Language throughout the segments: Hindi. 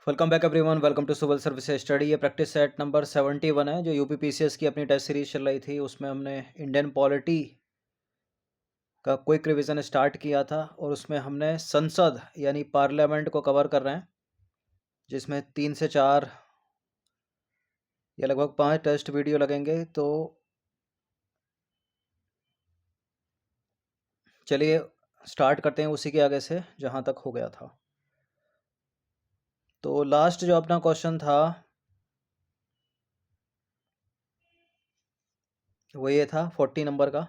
Welcome back everyone. Welcome to civil service study. ये प्रैक्टिस सेट नंबर 71 है जो यूपी पीसीएस की अपनी टेस्ट सीरीज चल रही थी। उसमें हमने इंडियन पॉलिटी का क्विक रिवीजन स्टार्ट किया था और उसमें हमने संसद यानी पार्लियामेंट को कवर कर रहे हैं, जिसमें 3 से 4 या लगभग 5 टेस्ट वीडियो लगेंगे। तो चलिए स्टार्ट करते हैं उसी के आगे से जहाँ तक हो गया था। तो लास्ट जो अपना क्वेश्चन था वो ये था 40 नंबर का।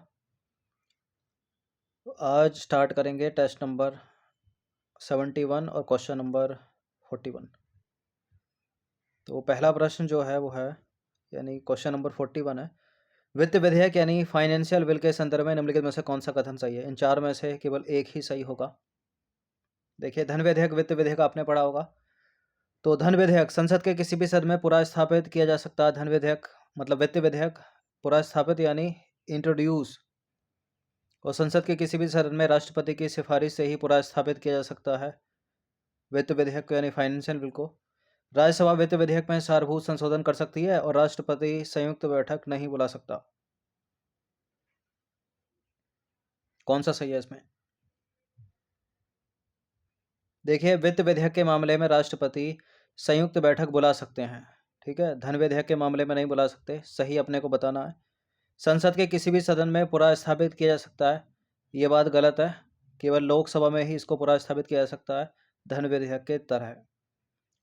आज स्टार्ट करेंगे टेस्ट नंबर 71 और क्वेश्चन नंबर 41। तो पहला प्रश्न जो है वो है यानी क्वेश्चन नंबर 41 है, वित्त विधेयक यानी फाइनेंशियल बिल के संदर्भ में निम्नलिखित में से कौन सा कथन सही है। इन चार में से केवल एक ही सही होगा। देखिए, धन विधेयक वित्त विधेयक आपने पढ़ा होगा। तो धन विधेयक संसद के किसी भी सदन में पुनः स्थापित किया जा सकता है। धन विधेयक मतलब वित्त विधेयक पुनः स्थापित यानी इंट्रोड्यूस, और संसद के किसी भी सदन में राष्ट्रपति की सिफारिश से ही पुनः स्थापित किया जा सकता है वित्त विधेयक को यानी फाइनेंशियल बिल को। राज्यसभा वित्त विधेयक में सारभूत संशोधन कर सकती है और राष्ट्रपति संयुक्त बैठक नहीं बुला सकता। कौन सा सही है इसमें? देखिए, वित्त विधेयक के मामले में राष्ट्रपति संयुक्त बैठक बुला सकते हैं, ठीक है। धन विधेयक के मामले में नहीं बुला सकते, सही अपने को बताना है। संसद के किसी भी सदन में पुनः स्थापित किया जा सकता है, ये बात गलत है। केवल लोकसभा में ही इसको पुनः स्थापित किया जा सकता है, धन विधेयक के तरह।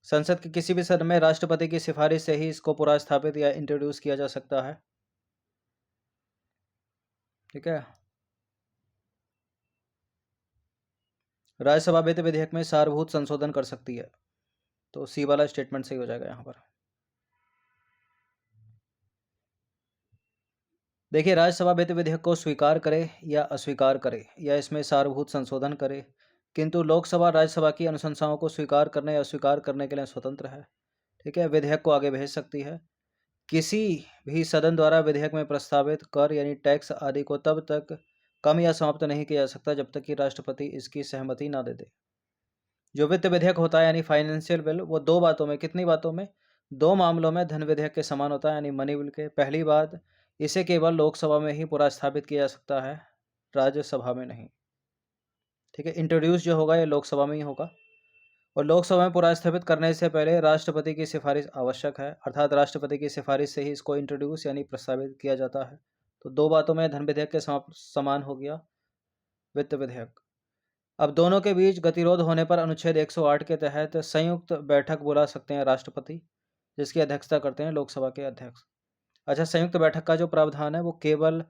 संसद के किसी भी सदन में राष्ट्रपति की सिफारिश से ही इसको पुनः स्थापित या इंट्रोड्यूस किया जा सकता है, ठीक है। राज्यसभा वित्त विधेयक में सारभूत संशोधन कर सकती है, तो सी वाला स्टेटमेंट सही हो जाएगा यहाँ पर। देखिए, राज्यसभा वित्त विधेयक को स्वीकार करे या अस्वीकार करे या इसमें सारभूत संशोधन करे, किंतु लोकसभा राज्यसभा की अनुशंसाओं को स्वीकार करने या अस्वीकार करने के लिए स्वतंत्र है, ठीक है। विधेयक को आगे भेज सकती है। किसी भी सदन द्वारा विधेयक में प्रस्तावित कर यानी टैक्स आदि को तब तक कम या समाप्त नहीं किया जा सकता जब तक कि राष्ट्रपति इसकी सहमति ना दे दे। जो वित्त विधेयक होता है यानी फाइनेंशियल बिल, वो दो बातों में, कितनी बातों में? दो मामलों में धन विधेयक के समान होता है यानी मनी बिल के। पहली बात, इसे केवल लोकसभा में ही पुनः स्थापित किया जा सकता है, राज्यसभा में नहीं, ठीक है। इंट्रोड्यूस जो होगा ये लोकसभा में ही होगा, और लोकसभा में पुनः स्थापित करने से पहले राष्ट्रपति की सिफारिश आवश्यक है, अर्थात राष्ट्रपति की सिफारिश से ही इसको इंट्रोड्यूस यानी प्रस्तावित किया जाता है। तो दो बातों में धन विधेयक के समान हो गया वित्त विधेयक। अब दोनों के बीच गतिरोध होने पर अनुच्छेद 108 के तहत संयुक्त बैठक बुला सकते हैं राष्ट्रपति, जिसकी अध्यक्षता करते हैं लोकसभा के अध्यक्ष। अच्छा, संयुक्त बैठक का जो प्रावधान है वो केवल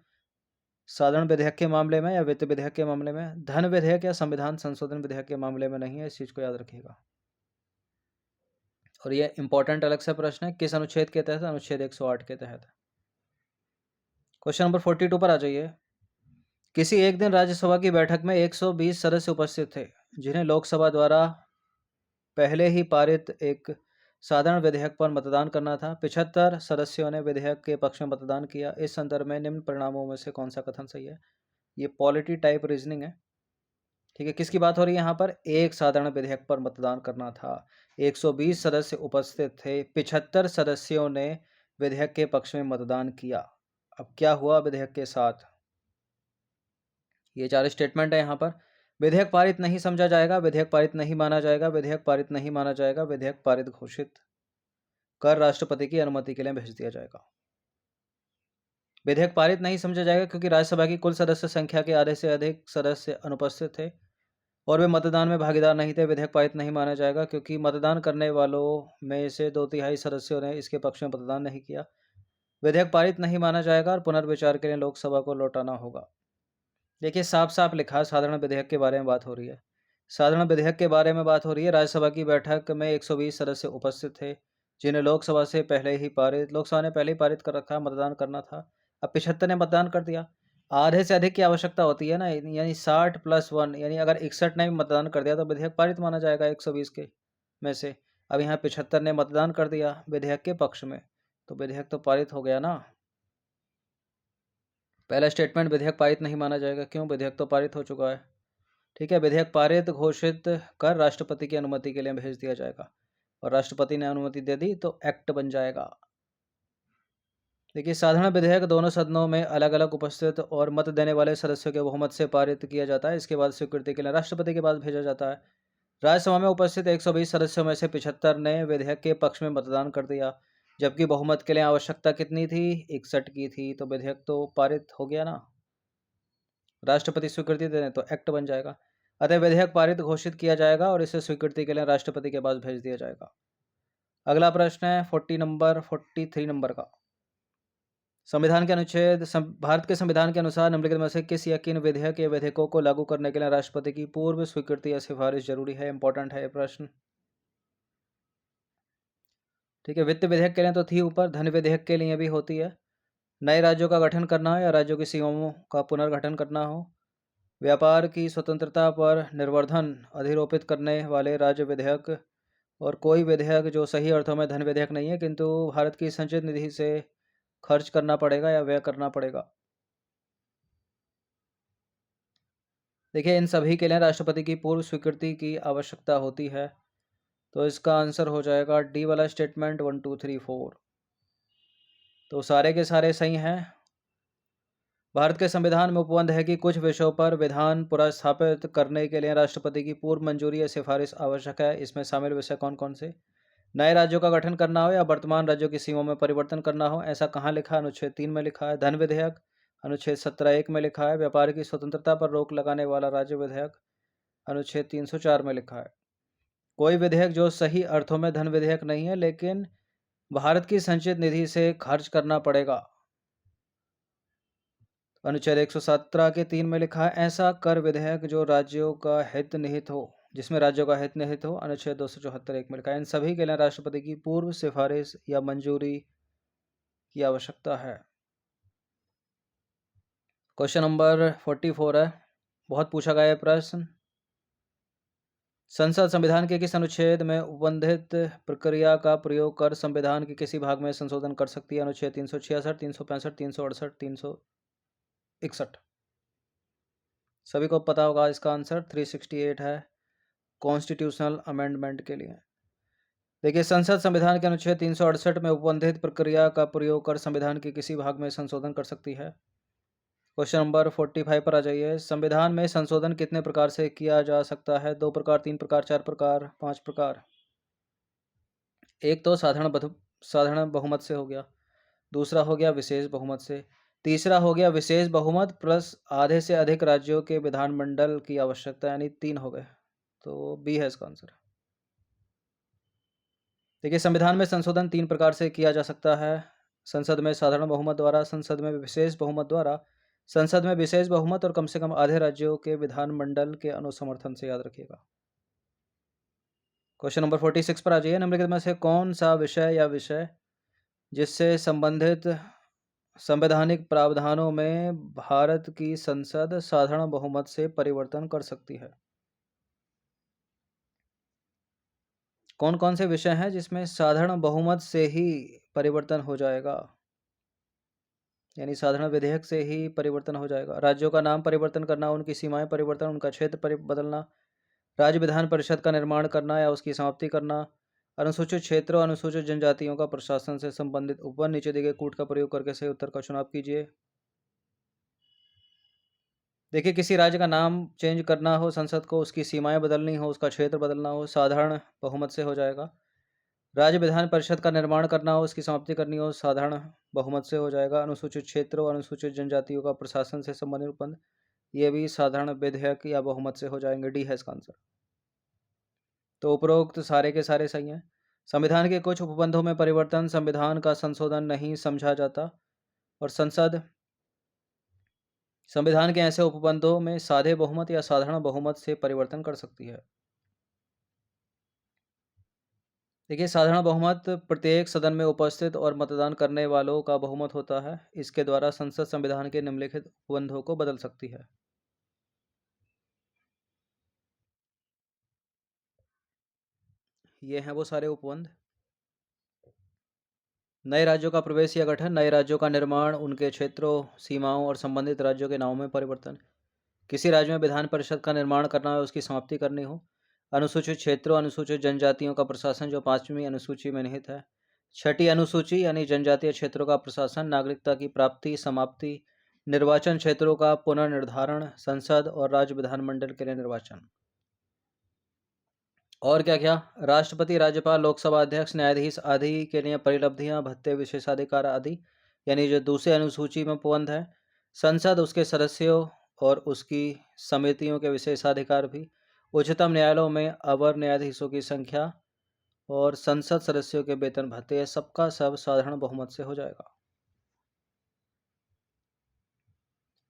साधारण विधेयक के मामले में या वित्त विधेयक के मामले में, धन विधेयक या संविधान संशोधन विधेयक के मामले में नहीं है, इस चीज को याद रखिएगा। और ये इंपॉर्टेंट अलग से प्रश्न है, किस अनुच्छेद के तहत? अनुच्छेद 108 के तहत। क्वेश्चन नंबर 42 पर आ जाइए। किसी एक दिन राज्यसभा की बैठक में 120 सदस्य उपस्थित थे, जिन्हें लोकसभा द्वारा पहले ही पारित एक साधारण विधेयक पर मतदान करना था। 75 सदस्यों ने विधेयक के पक्ष में मतदान किया। इस संदर्भ में निम्न परिणामों में से कौन सा कथन सही है? ये पॉलिटी टाइप रीजनिंग है, ठीक है। किसकी बात हो रही है यहाँ पर? एक साधारण विधेयक पर मतदान करना था, 120 सदस्य उपस्थित थे, 75 सदस्यों ने विधेयक के पक्ष में मतदान किया। अब क्या हुआ विधेयक के साथ? ये चार स्टेटमेंट है यहाँ पर। विधेयक पारित नहीं समझा जाएगा, विधेयक पारित नहीं माना जाएगा, विधेयक पारित नहीं माना जाएगा, विधेयक पारित घोषित कर राष्ट्रपति की अनुमति के लिए भेज दिया जाएगा। विधेयक पारित नहीं समझा जाएगा क्योंकि राज्यसभा की कुल सदस्य संख्या के आधे से अधिक सदस्य अनुपस्थित थे और वे मतदान में भागीदार नहीं थे। विधेयक पारित नहीं माना जाएगा क्योंकि मतदान करने वालों में से 2/3 सदस्यों ने इसके पक्ष में मतदान नहीं किया। विधेयक पारित नहीं माना जाएगा और पुनर्विचार के लिए लोकसभा को लौटाना होगा। देखिए, साफ साफ लिखा, साधारण विधेयक के बारे में बात हो रही है। साधारण विधेयक के बारे में बात हो रही है। राज्यसभा की बैठक में 120 सदस्य उपस्थित थे, जिन्हें लोकसभा ने पहले ही पारित कर रखा, मतदान करना था। अब 75 ने मतदान कर दिया। आधे से अधिक की आवश्यकता होती है ना, यानी 60 + 1, यानी अगर 61 ने भी मतदान कर दिया तो विधेयक पारित माना जाएगा 120 के में से। अब यहाँ 75 ने मतदान कर दिया विधेयक के पक्ष में, तो विधेयक तो पारित हो गया ना। पहला स्टेटमेंट, विधेयक पारित नहीं माना जाएगा, क्यों? विधेयक तो पारित हो चुका है, ठीक है। विधेयक पारित घोषित कर राष्ट्रपति की अनुमति के लिए भेज दिया जाएगा। और राष्ट्रपति ने अनुमति दे दी तो एक्ट बन जाएगा। देखिए, साधारण विधेयक दोनों सदनों में अलग अलग उपस्थित और मत देने वाले सदस्यों के बहुमत से पारित किया जाता है। इसके बाद स्वीकृति के लिए राष्ट्रपति के पास भेजा जाता है। राज्यसभा में उपस्थित 120 सदस्यों में से 75 ने विधेयक के पक्ष में मतदान कर दिया, जबकि बहुमत के लिए आवश्यकता कितनी थी? 61 की थी। तो विधेयक तो पारित हो गया ना। राष्ट्रपति स्वीकृति दे दें तो एक्ट बन जाएगा। अतः विधेयक पारित घोषित किया जाएगा और इसे स्वीकृति के लिए राष्ट्रपति के पास भेज दिया जाएगा। अगला प्रश्न है 43 नंबर का। भारत के संविधान के अनुसार निम्नलिखित में से किस या किन विधेयक या विधेयकों को लागू करने के लिए राष्ट्रपति की पूर्व स्वीकृति या सिफारिश जरूरी है? इंपॉर्टेंट है ये प्रश्न। ठीक है, वित्त विधेयक के लिए तो थी ऊपर, धन विधेयक के लिए भी होती है। नए राज्यों का गठन करना हो या राज्यों की सीमाओं का पुनर्गठन करना हो, व्यापार की स्वतंत्रता पर निर्वर्धन अधिरोपित करने वाले राज्य विधेयक, और कोई विधेयक जो सही अर्थों में धन विधेयक नहीं है किंतु भारत की संचित निधि से खर्च करना पड़ेगा या व्यय करना पड़ेगा। देखिए, इन सभी के लिए राष्ट्रपति की पूर्व स्वीकृति की आवश्यकता होती है। तो इसका आंसर हो जाएगा डी वाला स्टेटमेंट 1 2 3 4। तो सारे के सारे सही हैं। भारत के संविधान में उपबंध है कि कुछ विषयों पर विधान पुनर्स्थापित करने के लिए राष्ट्रपति की पूर्व मंजूरी या सिफारिश आवश्यक है। इसमें शामिल विषय कौन कौन से? नए राज्यों का गठन करना हो या वर्तमान राज्यों की सीमाओं में परिवर्तन करना हो, ऐसा कहाँ लिखा है? अनुच्छेद 3 में लिखा है। धन विधेयक अनुच्छेद 17(1) में लिखा है। व्यापार की स्वतंत्रता पर रोक लगाने वाला राज्य विधेयक अनुच्छेद 304 में लिखा है। कोई विधेयक जो सही अर्थों में धन विधेयक नहीं है लेकिन भारत की संचित निधि से खर्च करना पड़ेगा, अनुच्छेद 117 के 3 में लिखा है। ऐसा कर विधेयक जो राज्यों का हित निहित हो, जिसमें राज्यों का हित निहित हो, अनुच्छेद 274(1) में लिखा है। इन सभी के लिए राष्ट्रपति की पूर्व सिफारिश या मंजूरी की आवश्यकता है। क्वेश्चन नंबर 44 है, बहुत पूछा गया है प्रश्न। संसद संविधान के किस अनुच्छेद में उपबंधित प्रक्रिया का प्रयोग कर संविधान के किसी भाग में संशोधन कर सकती है? अनुच्छेद 366, 365, 368, 361। सभी को पता होगा इसका आंसर 368 है, कॉन्स्टिट्यूशनल अमेंडमेंट के लिए। देखिए, संसद संविधान के अनुच्छेद 368 में उपबंधित प्रक्रिया का प्रयोग कर संविधान के किसी भाग में संशोधन कर सकती है। क्वेश्चन नंबर 45 पर आ जाइए। संविधान में संशोधन कितने प्रकार से किया जा सकता है? 2 प्रकार, 3 प्रकार, 4 प्रकार, 5 प्रकार। एक तो साधारण बहुमत से हो गया, दूसरा हो गया विशेष बहुमत से, तीसरा हो गया विशेष बहुमत प्लस आधे से अधिक राज्यों के विधानमंडल की आवश्यकता, यानी 3 हो गए। तो बी है इसका आंसर। देखिए, संविधान में संशोधन 3 प्रकार से किया जा सकता है। संसद में साधारण बहुमत द्वारा, संसद में विशेष बहुमत द्वारा, संसद में विशेष बहुमत और कम से कम आधे राज्यों के विधानमंडल के अनुसमर्थन से। याद रखिएगा। क्वेश्चन नंबर 46 पर आ जाइए। निम्नलिखित में से कौन सा विषय या विषय जिससे संबंधित संवैधानिक प्रावधानों में भारत की संसद साधारण बहुमत से परिवर्तन कर सकती है? कौन कौन से विषय हैं जिसमें साधारण बहुमत से ही परिवर्तन हो जाएगा, यानी साधारण विधेयक से ही परिवर्तन हो जाएगा? राज्यों का नाम परिवर्तन करना, उनकी सीमाएं परिवर्तन, उनका क्षेत्र बदलना, राज्य विधान परिषद का निर्माण करना या उसकी समाप्ति करना, अनुसूचित क्षेत्रों, अनुसूचित जनजातियों का प्रशासन से संबंधित ऊपर नीचे दिए गए कूट का प्रयोग करके सही उत्तर का चुनाव कीजिए। देखिए, किसी राज्य का नाम चेंज करना हो संसद को, उसकी सीमाएं बदलनी हो, उसका क्षेत्र बदलना हो, साधारण बहुमत से हो जाएगा। राज्य विधान परिषद का निर्माण करना हो, उसकी समाप्ति करनी हो, साधारण बहुमत से हो जाएगा। अनुसूचित क्षेत्रों, अनुसूचित जनजातियों का प्रशासन से संबंधित उपबंध, ये भी साधारण विधेयक या बहुमत से हो जाएंगे। डी है इसका आंसर। तो उपरोक्त सारे के सारे सही हैं। संविधान के कुछ उपबंधों में परिवर्तन संविधान का संशोधन नहीं समझा जाता, और संसद संविधान के ऐसे उपबंधों में साधे बहुमत या साधारण बहुमत से परिवर्तन कर सकती है। देखिए, साधारण बहुमत प्रत्येक सदन में उपस्थित और मतदान करने वालों का बहुमत होता है। इसके द्वारा संसद संविधान के निम्नलिखित उपबंधों को बदल सकती है। ये हैं वो सारे उपबंध। नए राज्यों का प्रवेश या गठन, नए राज्यों का निर्माण, उनके क्षेत्रों, सीमाओं और संबंधित राज्यों के नामों में परिवर्तन, किसी राज्य में विधान परिषद का निर्माण करना है, उसकी समाप्ति करनी हो, अनुसूचित क्षेत्रों, अनुसूचित जनजातियों का प्रशासन जो 5वीं अनुसूची में निहित है। 6ठी अनुसूची यानी जनजातीय क्षेत्रों का प्रशासन, नागरिकता की प्राप्ति, समाप्ति, निर्वाचन क्षेत्रों का पुनर्निर्धारण, संसद और राज्य विधानमंडल के लिए निर्वाचन। और क्या क्या? राष्ट्रपति, राज्यपाल, लोकसभा अध्यक्ष, न्यायाधीश आदि के लिए परिलब्धियां, भत्ते, विशेषाधिकार आदि, यानी जो दूसरी अनुसूची में उपबंध है। संसद, उसके सदस्यों और उसकी समितियों के विशेषाधिकार भी। उच्चतम न्यायालयों में अवर न्यायाधीशों की संख्या और संसद सदस्यों के वेतन भत्ते, सबका सब साधारण बहुमत से हो जाएगा।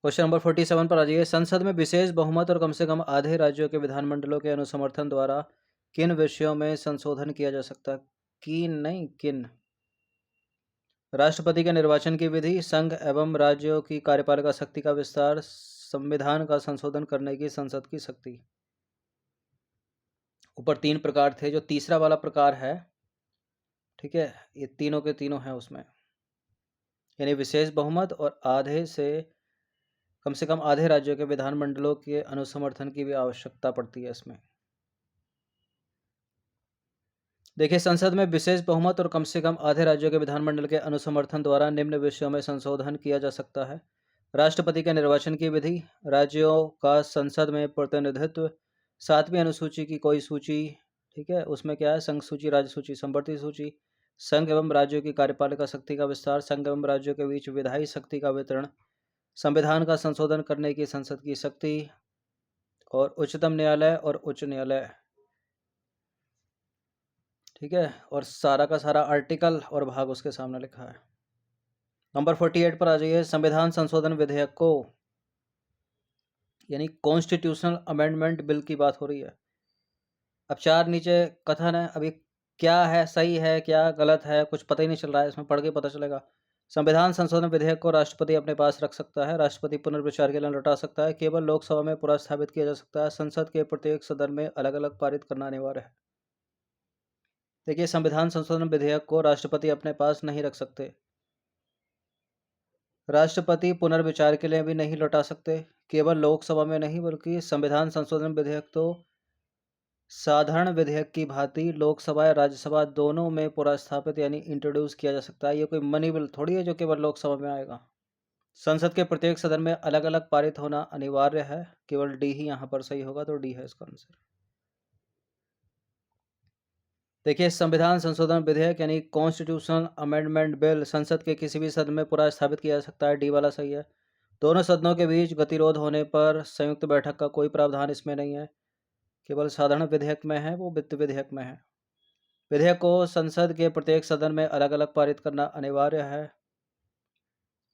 क्वेश्चन नंबर 47 पर आ जाइए। संसद में विशेष बहुमत और कम से कम आधे राज्यों के विधानमंडलों के अनुसमर्थन द्वारा किन विषयों में संशोधन किया जा सकता है? किन? राष्ट्रपति के निर्वाचन की विधि, संघ एवं राज्यों की कार्यपालिका शक्ति का विस्तार, संविधान का संशोधन करने की संसद की शक्ति। ऊपर 3 प्रकार थे, जो तीसरा वाला प्रकार है, ठीक है, ये तीनों के तीनों हैं उसमें, यानी विशेष बहुमत और आधे से कम आधे राज्यों के विधानमंडलों के अनुसमर्थन की भी आवश्यकता पड़ती है इसमें। देखिए, संसद में विशेष बहुमत और कम से कम आधे राज्यों के विधानमंडल के अनुसमर्थन द्वारा निम्न विषयों में संशोधन किया जा सकता है। राष्ट्रपति के निर्वाचन की विधि, राज्यों का संसद में प्रतिनिधित्व, 7वीं अनुसूची की कोई सूची, ठीक है, उसमें क्या है, संघ सूची, राज्य सूची, समवर्ती सूची, संघ एवं राज्यों की कार्यपालिका शक्ति का विस्तार, संघ एवं राज्यों के बीच विधायी शक्ति का वितरण, संविधान का संशोधन करने की संसद की शक्ति, और उच्चतम न्यायालय और उच्च न्यायालय, ठीक है, और सारा का सारा आर्टिकल और भाग उसके सामने लिखा है। नंबर 48 पर आ जाइए। संविधान संशोधन विधेयक को, यानी कॉन्स्टिट्यूशनल अमेंडमेंट बिल की बात हो रही है। अब 4 नीचे कथन है, अभी क्या है, सही है क्या गलत है, कुछ पता ही नहीं चल रहा है, इसमें पढ़ के पता चलेगा। संविधान संशोधन विधेयक को राष्ट्रपति अपने पास रख सकता है, राष्ट्रपति पुनर्विचार के लिए लौटा सकता है, केवल लोकसभा में पुनर्स्थापित किया जा सकता है, संसद के प्रत्येक सदन में अलग अलग पारित करना अनिवार्य है। देखिए, संविधान संशोधन विधेयक को राष्ट्रपति अपने पास नहीं रख सकते, राष्ट्रपति पुनर्विचार के लिए भी नहीं लौटा सकते, केवल लोकसभा में नहीं बल्कि संविधान संशोधन विधेयक तो साधारण विधेयक की भांति लोकसभा या राज्यसभा दोनों में पुनर्स्थापित यानी इंट्रोड्यूस किया जा सकता है। ये कोई मनी बिल थोड़ी है जो केवल लोकसभा में आएगा। संसद के प्रत्येक सदन में अलग अलग पारित होना अनिवार्य है, केवल डी ही यहाँ पर सही होगा, तो डी है इसका आंसर। देखिए, संविधान संशोधन विधेयक यानी कॉन्स्टिट्यूशनल अमेंडमेंट बिल संसद के किसी भी सदन में पुनर्स्थापित किया जा सकता है, डी वाला सही है। दोनों सदनों के बीच गतिरोध होने पर संयुक्त बैठक का कोई प्रावधान इसमें नहीं है, केवल साधारण विधेयक में है, वो वित्त विधेयक में है। विधेयक को संसद के प्रत्येक सदन में अलग अलग पारित करना अनिवार्य है,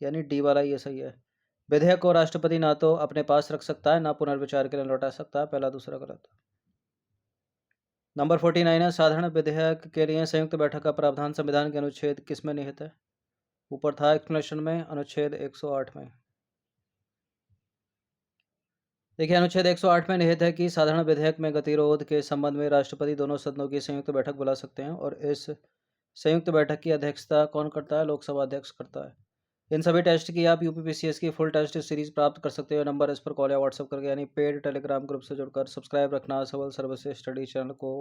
यानी डी वाला ये सही है। विधेयक को राष्ट्रपति ना तो अपने पास रख सकता है ना पुनर्विचार के लिए लौटा सकता है, पहला दूसरा गलत। नंबर 49 है। साधारण विधेयक के लिए संयुक्त बैठक का प्रावधान संविधान के अनुच्छेद किस में निहित है? ऊपर था एक्सप्लेनेशन में, अनुच्छेद 108 में। देखिए, अनुच्छेद 108 में निहित है कि साधारण विधेयक में गतिरोध के संबंध में राष्ट्रपति दोनों सदनों की संयुक्त बैठक बुला सकते हैं, और इस संयुक्त बैठक की अध्यक्षता कौन करता है? लोकसभा अध्यक्ष करता है। इन सभी टेस्ट की आप यूपीपीसीएस की फुल टेस्ट सीरीज प्राप्त कर सकते हो। नंबर इस पर कॉल या व्हाट्सएप करके, यानी पेड टेलीग्राम ग्रुप से जुड़कर सब्सक्राइब रखना सिविल सर्विसेज स्टडी चैनल को।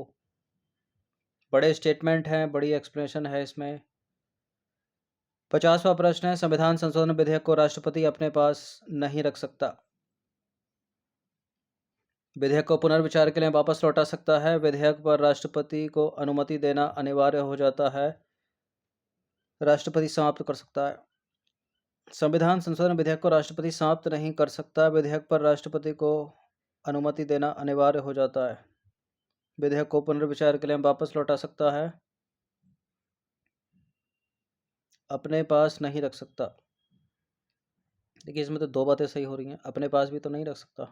बड़े स्टेटमेंट हैं, बड़ी एक्सप्लेनेशन है इसमें। 50वां प्रश्न है, संविधान संशोधन विधेयक को राष्ट्रपति अपने पास नहीं रख सकता, विधेयक को पुनर्विचार के लिए वापस लौटा सकता है, विधेयक पर राष्ट्रपति को अनुमति देना अनिवार्य हो जाता है, राष्ट्रपति समाप्त कर सकता है। संविधान संशोधन विधेयक को राष्ट्रपति समाप्त नहीं कर सकता, विधेयक पर राष्ट्रपति को अनुमति देना अनिवार्य हो जाता है, विधेयक को पुनर्विचार के लिए वापस लौटा सकता है, अपने पास नहीं रख सकता। देखिए, इसमें तो दो बातें सही हो रही हैं, अपने पास भी तो नहीं रख सकता,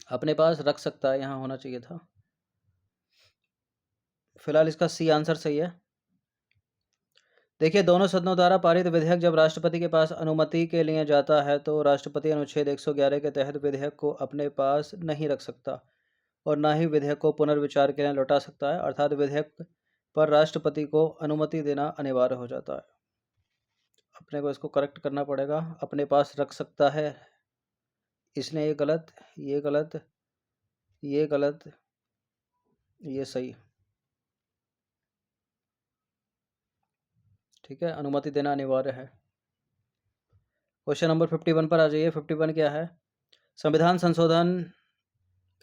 अपने पास रख सकता है यहाँ होना चाहिए था। फिलहाल इसका सी आंसर सही है। देखिए, दोनों सदनों द्वारा पारित विधेयक जब राष्ट्रपति के पास अनुमति के लिए जाता है तो राष्ट्रपति अनुच्छेद 111 के तहत विधेयक को अपने पास नहीं रख सकता और ना ही विधेयक को पुनर्विचार के लिए लौटा सकता है, अर्थात विधेयक पर राष्ट्रपति को अनुमति देना अनिवार्य हो जाता है। अपने को इसको करेक्ट करना पड़ेगा, अपने पास रख सकता है इसलिए ये गलत, ये गलत, ये गलत, ये सही। ठीक है, अनुमति देना अनिवार्य है। क्वेश्चन नंबर 51 पर आ जाइए। 51 क्या है? संविधान संशोधन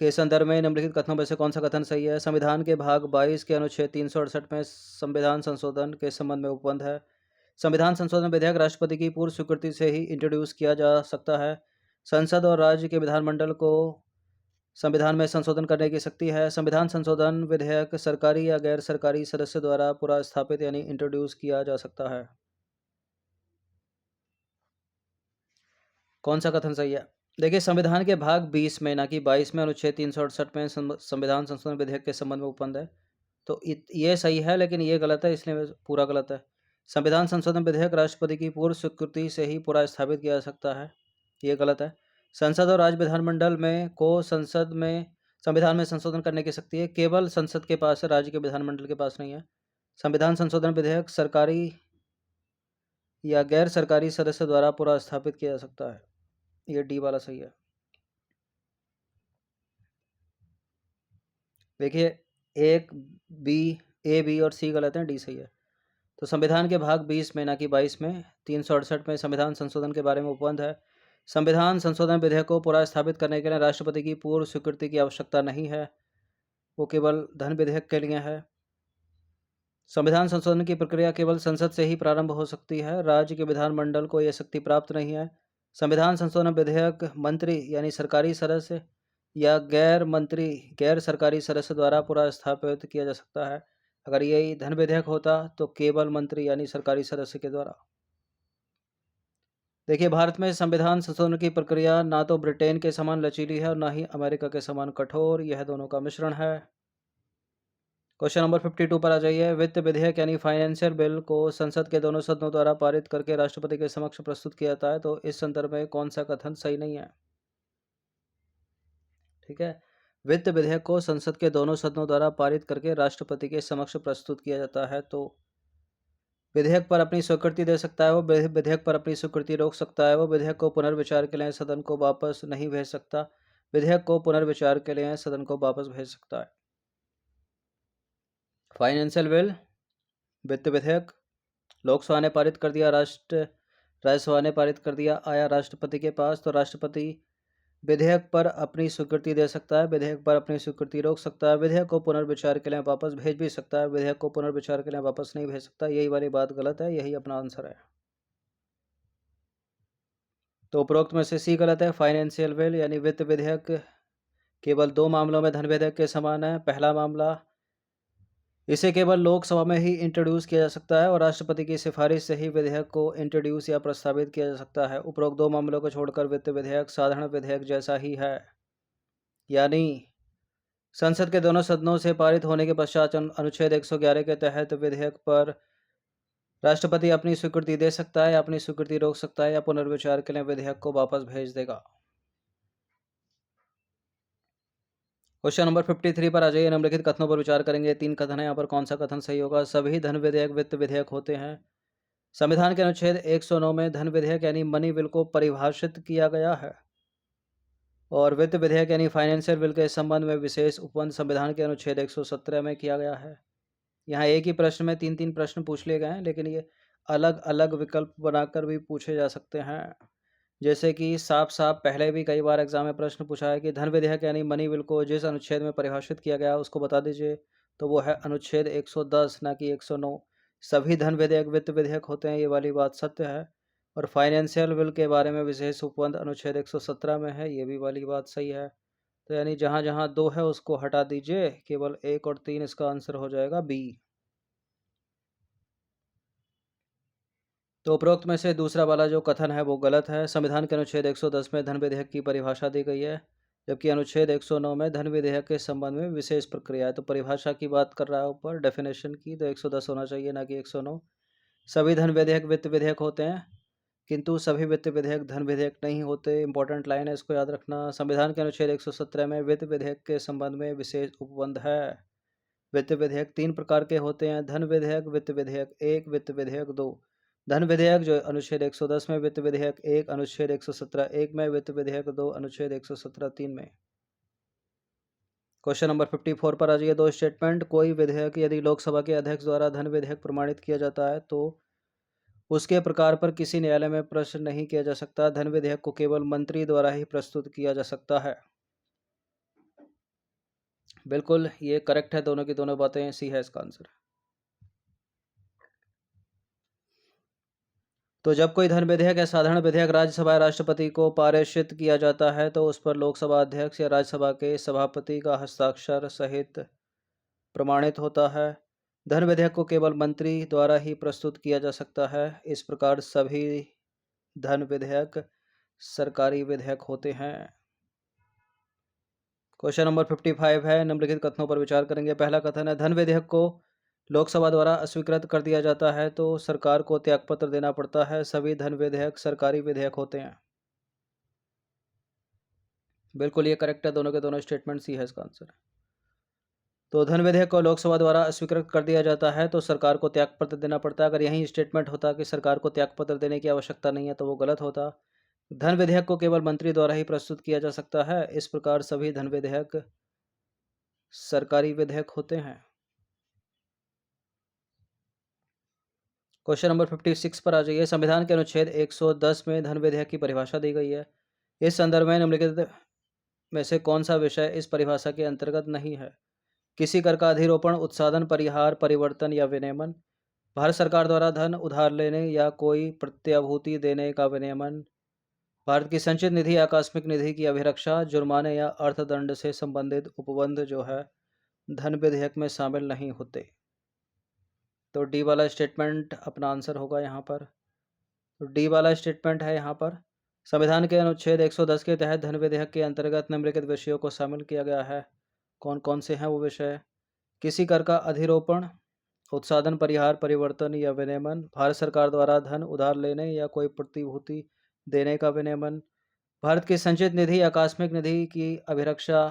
के संदर्भ में निम्नलिखित कथनों में से कौन सा कथन सही है? संविधान के भाग 22 के अनुच्छेद 368 में संविधान संशोधन के संबंध में उपबंध है। संविधान संशोधन विधेयक राष्ट्रपति की पूर्व स्वीकृति से ही इंट्रोड्यूस किया जा सकता है। संसद और राज्य के विधानमंडल को संविधान में संशोधन करने की शक्ति है। संविधान संशोधन विधेयक सरकारी या गैर सरकारी सदस्य द्वारा पूरा स्थापित यानी इंट्रोड्यूस किया जा सकता है। कौन सा कथन सही है? देखिए, संविधान के भाग 20 में ना कि 22 में अनुच्छेद 368 में संविधान संशोधन विधेयक के संबंध में उपबंध है। तो ये सही है, लेकिन ये गलत है, इसलिए पूरा गलत है। संविधान संशोधन विधेयक राष्ट्रपति की पूर्व स्वीकृति से ही पूरा स्थापित किया जा सकता है, ये गलत है। संसद और राज्य विधानमंडल में को संसद में संविधान में संशोधन करने की शक्ति है, केवल संसद के पास है, राज्य के विधानमंडल के पास नहीं है। संविधान संशोधन विधेयक सरकारी या गैर सरकारी सदस्य द्वारा पूरा स्थापित किया जा सकता है, ये डी वाला सही है। देखिए, एक ए बी और सी गलत है, डी सही है। तो संविधान के भाग 20 में ना कि 22 में 368 में संविधान संशोधन के बारे में उपबंध है। संविधान संशोधन विधेयक को पूरा स्थापित करने के लिए राष्ट्रपति की पूर्व स्वीकृति की आवश्यकता नहीं है, वो केवल धन विधेयक के लिए है। संविधान संशोधन की प्रक्रिया केवल संसद से ही प्रारंभ हो सकती है, राज्य के विधानमंडल को यह शक्ति प्राप्त नहीं है। संविधान संशोधन विधेयक मंत्री यानी सरकारी सदस्य या गैर सरकारी सदस्य द्वारा पूरा स्थापित किया जा सकता है। अगर यही धन विधेयक होता तो केवल मंत्री यानी सरकारी सदस्य के द्वारा। देखिए, भारत में संविधान संशोधन की प्रक्रिया ना तो ब्रिटेन के समान लचीली है और ना ही अमेरिका के समान कठोर, यह दोनों का मिश्रण है। क्वेश्चन नंबर 52 पर आ जाइए। वित्त विधेयक यानी फाइनेंशियल बिल को संसद के दोनों सदनों द्वारा पारित करके राष्ट्रपति के समक्ष प्रस्तुत किया जाता है, तो इस संदर्भ में कौन सा कथन सही नहीं है? ठीक है, वित्त विधेयक को संसद के दोनों सदनों द्वारा पारित करके राष्ट्रपति के समक्ष प्रस्तुत किया जाता है, तो विधेयक पर अपनी स्वीकृति दे सकता है, वो विधेयक पर अपनी स्वीकृति रोक सकता है, वो विधेयक को पुनर्विचार के लिए सदन को वापस नहीं भेज सकता, विधेयक को पुनर्विचार के लिए सदन को वापस भेज सकता है। फाइनेंशियल बिल, वित्त विधेयक, लोकसभा ने पारित कर दिया, राज्यसभा ने पारित कर दिया, आया राष्ट्रपति के पास, तो राष्ट्रपति विधेयक पर अपनी स्वीकृति दे सकता है, विधेयक पर अपनी स्वीकृति रोक सकता है, विधेयक को पुनर्विचार के लिए वापस भेज भी सकता है, विधेयक को पुनर्विचार के लिए वापस नहीं भेज सकता। यही वाली बात गलत है, यही अपना आंसर है। तो उपरोक्त में से सी गलत है। फाइनेंशियल बिल यानी वित्त विधेयक केवल दो मामलों में धन विधेयक के समान है। पहला मामला, इसे केवल लोकसभा में ही इंट्रोड्यूस किया जा सकता है और राष्ट्रपति की सिफारिश से ही विधेयक को इंट्रोड्यूस या प्रस्तावित किया जा सकता है। उपरोक्त दो मामलों को छोड़कर वित्त विधेयक साधारण विधेयक जैसा ही है, यानी संसद के दोनों सदनों से पारित होने के पश्चात अनुच्छेद 111 के तहत विधेयक पर राष्ट्रपति अपनी स्वीकृति दे सकता है या अपनी स्वीकृति रोक सकता है या पुनर्विचार के लिए विधेयक को वापस भेज देगा। क्वेश्चन नंबर 53 पर आ जाइए। निम्नलिखित कथनों पर विचार करेंगे। तीन कथन है, यहाँ पर कौन सा कथन सही होगा? सभी धन विधेयक वित्त विधेयक होते हैं। संविधान के अनुच्छेद 109 में धन विधेयक यानी मनी बिल को परिभाषित किया गया है और वित्त विधेयक यानी फाइनेंशियल बिल के संबंध में विशेष उपबंध संविधान के अनुच्छेद 117 में किया गया है। यहाँ एक ही प्रश्न में तीन तीन प्रश्न पूछ लिए गए हैं, लेकिन ये अलग अलग विकल्प बनाकर भी पूछे जा सकते हैं। जैसे कि साफ साफ पहले भी कई बार एग्जाम में प्रश्न पूछा है कि धन विधेयक यानी मनी बिल को जिस अनुच्छेद में परिभाषित किया गया उसको बता दीजिए, तो वो है अनुच्छेद 110 ना कि 109। सभी धन विधेयक वित्त विधेयक होते हैं, ये वाली बात सत्य है। और फाइनेंशियल बिल के बारे में विशेष उपबंध अनुच्छेद 117 में है, ये भी वाली बात सही है। तो यानी जहाँ जहाँ दो है उसको हटा दीजिए, केवल एक और तीन, इसका आंसर हो जाएगा बी। तो उपरोक्त में से दूसरा वाला जो कथन है वो गलत है। संविधान के अनुच्छेद 110 में धन विधेयक की परिभाषा दी गई है, जबकि अनुच्छेद 109 में धन विधेयक के संबंध में विशेष प्रक्रिया है। तो परिभाषा की बात कर रहा है ऊपर, डेफिनेशन की, तो 110 होना चाहिए ना कि 109। सभी धन विधेयक वित्त विधेयक होते हैं, किंतु सभी वित्त विधेयक धन विधेयक नहीं होते। इंपॉर्टेंट लाइन है, इसको याद रखना। संविधान के अनुच्छेद 117 में वित्त विधेयक के संबंध में विशेष उपबंध है। वित्त विधेयक तीन प्रकार के होते हैं: धन विधेयक, वित्त विधेयक एक, वित्त विधेयक दो। धन विधेयक जो अनुच्छेद 110 में, वित्त विधेयक 1 अनुच्छेद 117(1) में, वित्त विधेयक 2 अनुच्छेद 117(3) में। क्वेश्चन नंबर 54 पर आ जाइए। दो स्टेटमेंट। कोई विधेयक यदि लोकसभा के अध्यक्ष द्वारा धन विधेयक प्रमाणित किया जाता है तो उसके प्रकार पर किसी न्यायालय में प्रश्न नहीं किया जा सकता। धन विधेयक को केवल मंत्री द्वारा ही प्रस्तुत किया जा सकता है। बिल्कुल ये करेक्ट है, दोनों की दोनों बातें, सी है इसका आंसर। तो जब कोई धन विधेयक या साधारण विधेयक राज्यसभा या राष्ट्रपति को पारित किया जाता है तो उस पर लोकसभा अध्यक्ष या राज्यसभा के सभापति का हस्ताक्षर सहित प्रमाणित होता है। धन विधेयक को केवल मंत्री द्वारा ही प्रस्तुत किया जा सकता है। इस प्रकार सभी धन विधेयक सरकारी विधेयक होते हैं। क्वेश्चन नंबर 55 है। निम्नलिखित कथनों पर विचार करेंगे। पहला कथन है, धन विधेयक को लोकसभा द्वारा अस्वीकृत कर दिया जाता है तो सरकार को त्यागपत्र देना पड़ता है। सभी धन विधेयक सरकारी विधेयक होते हैं। बिल्कुल ये करेक्ट है, दोनों के दोनों स्टेटमेंट, सी है इसका आंसर। तो धन विधेयक को लोकसभा द्वारा अस्वीकृत कर दिया जाता है तो सरकार को त्यागपत्र देना पड़ता है। अगर यही स्टेटमेंट होता कि सरकार को त्यागपत्र देने की आवश्यकता नहीं है तो वो गलत होता। धन विधेयक को केवल मंत्री द्वारा ही प्रस्तुत किया जा सकता है। इस प्रकार सभी धन विधेयक सरकारी विधेयक होते हैं। क्वेश्चन नंबर 56 पर आ जाइए। संविधान के अनुच्छेद 110 में धन विधेयक की परिभाषा दी गई है। इस संदर्भ में निम्नलिखित में से कौन सा विषय इस परिभाषा के अंतर्गत नहीं है? किसी कर का अधिरोपण, उत्साधन, परिहार, परिवर्तन या विनियमन, भारत सरकार द्वारा धन उधार लेने या कोई प्रत्याभूति देने का विनियमन, भारत की संचित निधि, आकस्मिक निधि की अभिरक्षा, जुर्माने या अर्थदंड से संबंधित उपबंध जो है धन विधेयक में शामिल नहीं होते। तो डी वाला स्टेटमेंट अपना आंसर होगा यहाँ पर। तो डी वाला स्टेटमेंट है यहाँ पर। संविधान के अनुच्छेद 110 के तहत धन विधेयक के अंतर्गत निम्नलिखित विषयों को शामिल किया गया है। कौन कौन से हैं वो विषय? किसी कर का अधिरोपण, उत्साधन, परिहार, परिवर्तन या विनियमन, भारत सरकार द्वारा धन उधार लेने या कोई प्रतिभूति देने का विनियमन, भारत की संचित निधि, आकस्मिक निधि की अभिरक्षा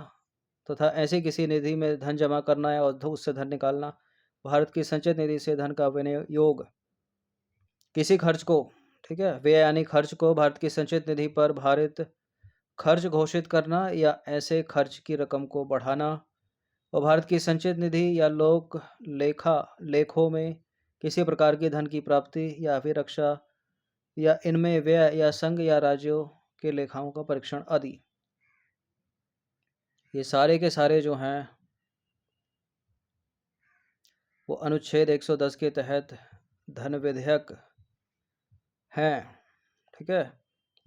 तथा ऐसी किसी निधि में धन जमा करना या उससे धन निकालना, भारत की संचित निधि से धन का विनियोग, किसी खर्च को, ठीक है, व्यय यानी खर्च को भारत की संचित निधि पर भारित खर्च घोषित करना या ऐसे खर्च की रकम को बढ़ाना, और भारत की संचित निधि या लोक लेखों में किसी प्रकार की धन की प्राप्ति या अभिरक्षा या इनमें व्यय या संघ या राज्यों के लेखाओं का परीक्षण आदि। ये सारे के सारे जो हैं वो अनुच्छेद 110 के तहत धन विधेयक हैं। ठीक है,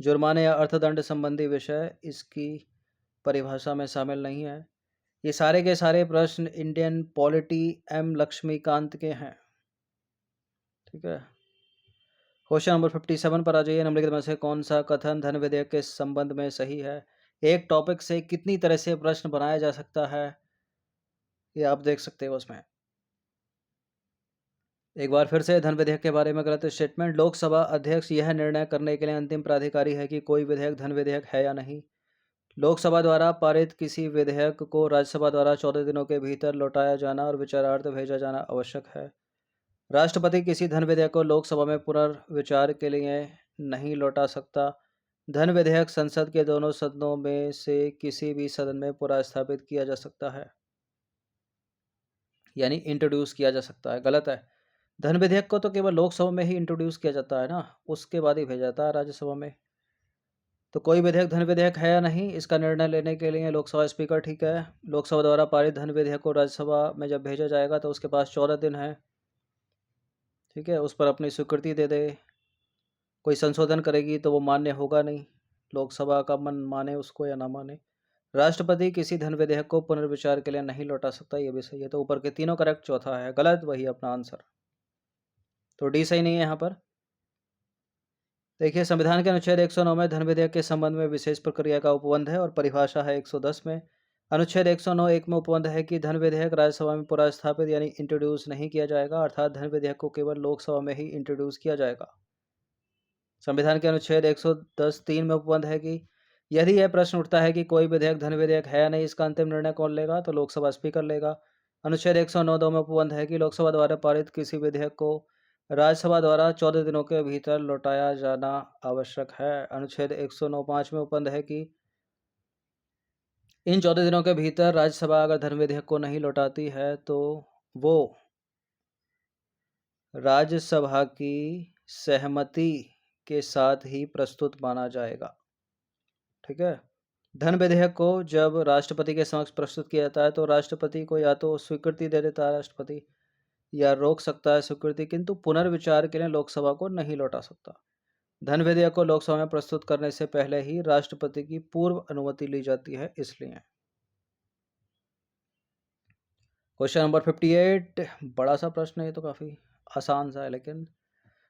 जुर्माने या अर्थदंड संबंधी विषय इसकी परिभाषा में शामिल नहीं है। ये सारे के सारे प्रश्न इंडियन पॉलिटी एम लक्ष्मीकांत के हैं। ठीक है, क्वेश्चन नंबर 57 पर आ जाइए। निम्नलिखित में से कौन सा कथन धन विधेयक के संबंध में सही है? एक टॉपिक से कितनी तरह से प्रश्न बनाया जा सकता है ये आप देख सकते हो उसमें। एक बार फिर से धन विधेयक के बारे में गलत स्टेटमेंट। लोकसभा अध्यक्ष यह निर्णय करने के लिए अंतिम प्राधिकारी है कि कोई विधेयक धन विधेयक है या नहीं। लोकसभा द्वारा पारित किसी विधेयक को राज्यसभा द्वारा 14 दिनों के भीतर लौटाया जाना और विचारार्थ भेजा जाना आवश्यक है। राष्ट्रपति किसी धन विधेयक को लोकसभा में पुनर्विचार के लिए नहीं लौटा सकता। धन विधेयक संसद के दोनों सदनों में से किसी भी सदन में पुनर्स्थापित किया जा सकता है, यानी इंट्रोड्यूस किया जा सकता है। गलत है, धन विधेयक को तो केवल लोकसभा में ही इंट्रोड्यूस किया जाता है ना, उसके बाद ही भेजा जाता है राज्यसभा में। तो कोई विधेयक धन विधेयक है या नहीं, इसका निर्णय लेने के लिए लोकसभा स्पीकर, ठीक है, लोकसभा द्वारा पारित धन विधेयक को राज्यसभा में जब भेजा जाएगा तो उसके पास 14 दिन है, ठीक है, उस पर अपनी स्वीकृति दे दे। कोई संशोधन करेगी तो वो मान्य होगा नहीं, लोकसभा का मन माने उसको या ना माने। राष्ट्रपति किसी धन विधेयक को पुनर्विचार के लिए नहीं लौटा सकता, ये भी सही है। तो ऊपर के तीनों करेक्ट, चौथा है गलत, वही अपना आंसर। तो डी सही नहीं है यहाँ पर। देखिए, संविधान के अनुच्छेद 109 में धन विधेयक के संबंध में विशेष प्रक्रिया का उपबंध है और परिभाषा है 110 में। अनुच्छेद 109(1) में उपबंध है कि धन विधेयक राज्यसभा में पुनर्स्थापित यानी इंट्रोड्यूस नहीं किया जाएगा, अर्थात धन विधेयक को केवल लोकसभा में ही इंट्रोड्यूस किया जाएगा। संविधान के अनुच्छेद 110(3) में उपबंध है कि यदि यह प्रश्न उठता है कि कोई विधेयक धन विधेयक है या नहीं, इसका अंतिम निर्णय कौन लेगा, तो लोकसभा स्पीकर लेगा। अनुच्छेद 109(2) में उपबंध है कि लोकसभा द्वारा पारित किसी विधेयक को राज्यसभा द्वारा 14 दिनों के भीतर लौटाया जाना आवश्यक है। अनुच्छेद 109(5) में उपबंध है कि इन 14 दिनों के भीतर राज्यसभा अगर धन विधेयक को नहीं लौटाती है तो वो राज्यसभा की सहमति के साथ ही प्रस्तुत माना जाएगा। ठीक है। धन विधेयक को जब राष्ट्रपति के समक्ष प्रस्तुत किया जाता है तो राष्ट्रपति को या तो स्वीकृति दे देता है राष्ट्रपति, या रोक सकता है स्वीकृति, किंतु पुनर्विचार के लिए लोकसभा को नहीं लौटा सकता। धन विधेयक को लोकसभा में प्रस्तुत करने से पहले ही राष्ट्रपति की पूर्व अनुमति ली जाती है, इसलिए। क्वेश्चन नंबर 58, बड़ा सा प्रश्न है, ये तो काफी आसान सा है, लेकिन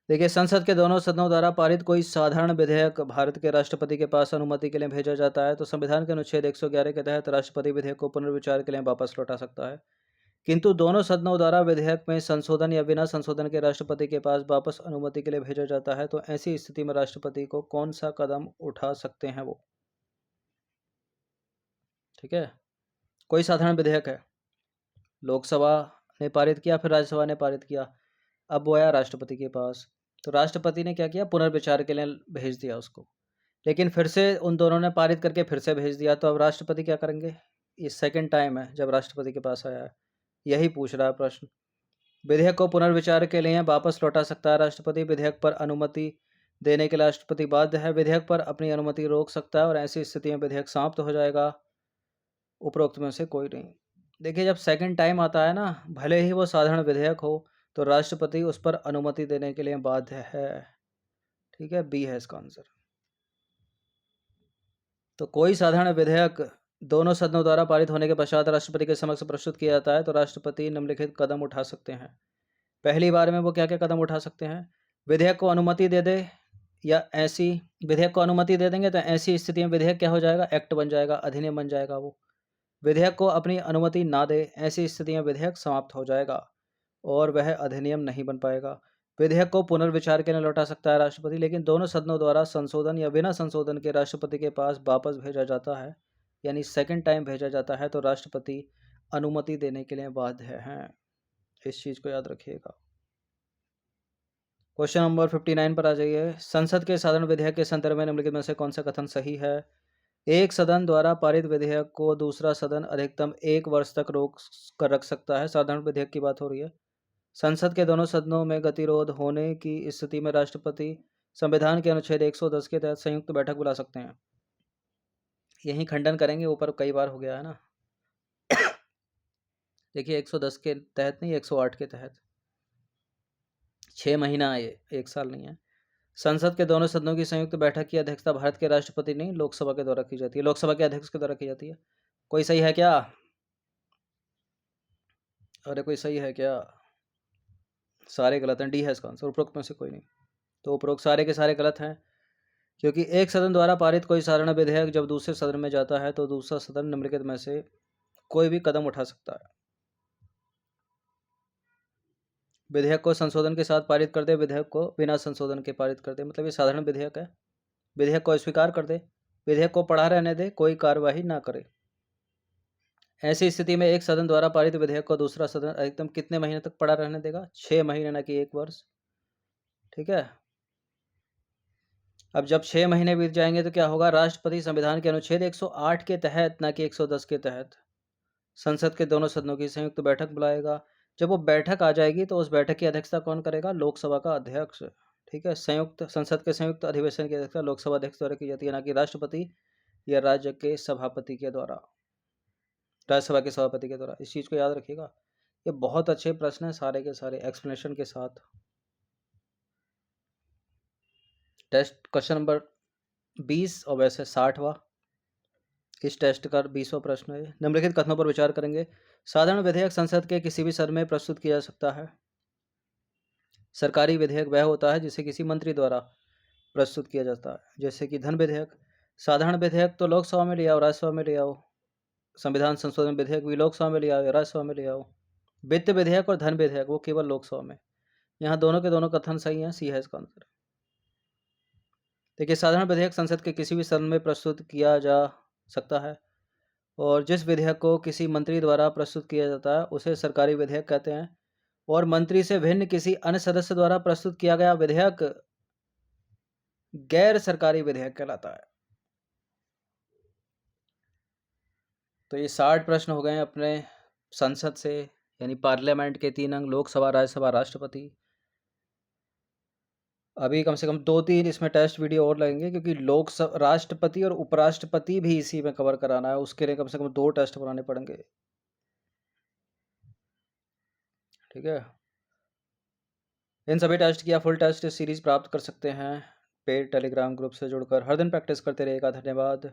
देखिए, संसद के दोनों सदनों द्वारा पारित कोई साधारण विधेयक भारत के राष्ट्रपति के पास अनुमति के लिए भेजा जाता है तो संविधान के अनुच्छेद 111 के तहत राष्ट्रपति विधेयक को पुनर्विचार के लिए वापस लौटा सकता है। किंतु दोनों सदनों द्वारा विधेयक में संशोधन या बिना संशोधन के राष्ट्रपति के पास वापस अनुमति के लिए भेजा जाता है तो ऐसी स्थिति में राष्ट्रपति को कौन सा कदम उठा सकते हैं वो। ठीक है। कोई साधारण विधेयक है, लोकसभा ने पारित किया, फिर राज्यसभा ने पारित किया, अब वो आया राष्ट्रपति के पास, तो राष्ट्रपति ने क्या किया, पुनर्विचार के लिए भेज दिया उसको। लेकिन फिर से उन दोनों ने पारित करके फिर से भेज दिया, तो अब राष्ट्रपति क्या करेंगे। ये सेकंड टाइम है जब राष्ट्रपति के पास आया है, यही पूछ रहा है प्रश्न। विधेयक को पुनर्विचार के लिए वापस लौटा सकता है राष्ट्रपति। विधेयक पर अनुमति देने के लिए राष्ट्रपति बाध्य है। विधेयक पर अपनी अनुमति रोक सकता है और ऐसी स्थिति में विधेयक समाप्त हो जाएगा। उपरोक्त में से कोई नहीं। देखिए, जब सेकंड टाइम आता है ना, भले ही वो साधारण विधेयक हो तो राष्ट्रपति उस पर अनुमति देने के लिए बाध्य है। ठीक है, बी है इसका आंसर। तो कोई साधारण विधेयक दोनों सदनों द्वारा पारित होने के पश्चात राष्ट्रपति के समक्ष प्रस्तुत किया जाता है तो राष्ट्रपति निम्नलिखित कदम उठा सकते हैं। पहली बार में वो क्या क्या कदम उठा सकते हैं। विधेयक को अनुमति दे दे, या ऐसी विधेयक को अनुमति दे देंगे तो ऐसी स्थिति में विधेयक क्या हो जाएगा, एक्ट बन जाएगा, अधिनियम बन जाएगा। वो विधेयक को अपनी अनुमति ना दे, ऐसी स्थिति में विधेयक समाप्त हो जाएगा और वह अधिनियम नहीं बन पाएगा। विधेयक को पुनर्विचार के लिए लौटा सकता है राष्ट्रपति, लेकिन दोनों सदनों द्वारा संशोधन या बिना संशोधन के राष्ट्रपति के पास वापस भेजा जाता है, यानी सेकंड टाइम भेजा जाता है, तो राष्ट्रपति अनुमति देने के लिए बाध्य हैं। इस चीज को याद रखिएगा। क्वेश्चन नंबर 59 पर आ जाइए। संसद के साधारण विधेयक के संदर्भ में निम्नलिखित में से कौन सा कथन सही है। एक सदन द्वारा पारित विधेयक को दूसरा सदन अधिकतम 1 वर्ष तक रोक कर रख सकता है। साधारण विधेयक की बात हो रही है। संसद के दोनों सदनों में गतिरोध होने की स्थिति में राष्ट्रपति संविधान के अनुच्छेद 110 के तहत संयुक्त बैठक बुला सकते हैं। यही खंडन करेंगे, ऊपर कई बार हो गया है ना। देखिए, 110 के तहत नहीं, 108 के तहत। 6 महीना, ये 1 साल नहीं है। संसद के दोनों सदनों की संयुक्त बैठक की अध्यक्षता भारत के राष्ट्रपति नहीं, लोकसभा के द्वारा की जाती है। लोकसभा के अध्यक्ष के द्वारा की जाती है। कोई सही है क्या। अरे कोई सही है क्या। सारे गलत हैं, डी है इसका आंसर। उपरोक्त में से कोई नहीं। तो उपरोक्त सारे के सारे गलत हैं, क्योंकि एक सदन द्वारा पारित कोई साधारण विधेयक जब दूसरे सदन में जाता है तो दूसरा सदन निम्नलिखित में से कोई भी कदम उठा सकता है। विधेयक को संशोधन के साथ पारित कर दे, विधेयक को बिना संशोधन के पारित कर दे, मतलब ये साधारण विधेयक है। विधेयक को अस्वीकार कर दे, विधेयक को पढ़ा रहने दे, कोई कार्यवाही ना करे। ऐसी स्थिति में एक सदन द्वारा पारित विधेयक को दूसरा सदन अधिकतम कितने महीने तक पढ़ा रहने देगा। 6 महीने, ना कि 1 वर्ष। ठीक है। अब जब 6 महीने बीत जाएंगे तो क्या होगा, राष्ट्रपति संविधान के अनुच्छेद 108 के तहत, ना कि 110 के तहत, संसद के दोनों सदनों की संयुक्त बैठक बुलाएगा। जब वो बैठक आ जाएगी तो उस बैठक की अध्यक्षता कौन करेगा, लोकसभा का अध्यक्ष। ठीक है। संयुक्त संसद के संयुक्त अधिवेशन की अध्यक्षता लोकसभा अध्यक्ष द्वारा की जाती है, ना कि राष्ट्रपति या राज्य के सभापति के द्वारा, राज्यसभा के सभापति के द्वारा। इस चीज को याद रखिएगा। ये बहुत अच्छे प्रश्न है, सारे के सारे एक्सप्लेनेशन के साथ। टेस्ट क्वेश्चन नंबर 20 और वैसे 60वां इस टेस्ट का 20वां प्रश्न है। निम्नलिखित कथनों पर विचार करेंगे। साधारण विधेयक संसद के किसी भी सदन में प्रस्तुत किया जा सकता है। सरकारी विधेयक वह होता है जिसे किसी मंत्री द्वारा प्रस्तुत किया जाता है, जैसे कि धन विधेयक। साधारण विधेयक तो लोकसभा में ले आओ, राज्यसभा में ले आओ। संविधान संशोधन विधेयक भी लोकसभा में ले आओ या राज्यसभा में ले आओ। वित्त विधेयक और धन विधेयक वो केवल लोकसभा में। यहाँ दोनों के दोनों कथन सही हैं, सी है इसका आंसर। देखिए, साधारण विधेयक संसद के किसी भी सदन में प्रस्तुत किया जा सकता है, और जिस विधेयक को किसी मंत्री द्वारा प्रस्तुत किया जाता है उसे सरकारी विधेयक कहते हैं। और मंत्री से भिन्न किसी अन्य सदस्य द्वारा प्रस्तुत किया गया विधेयक गैर सरकारी विधेयक कहलाता है। तो ये 60 प्रश्न हो गए अपने संसद से, यानी पार्लियामेंट के 3 अंग, लोकसभा, राज्यसभा, राष्ट्रपति। अभी कम से कम 2-3 इसमें टेस्ट वीडियो और लगेंगे, क्योंकि लोकसभा, राष्ट्रपति और उपराष्ट्रपति भी इसी में कवर कराना है। उसके लिए कम से कम 2 टेस्ट बनाने पड़ेंगे। ठीक है, इन सभी टेस्ट की आप फुल टेस्ट सीरीज प्राप्त कर सकते हैं पेड टेलीग्राम ग्रुप से जुड़कर। हर दिन प्रैक्टिस करते रहिएगा। धन्यवाद।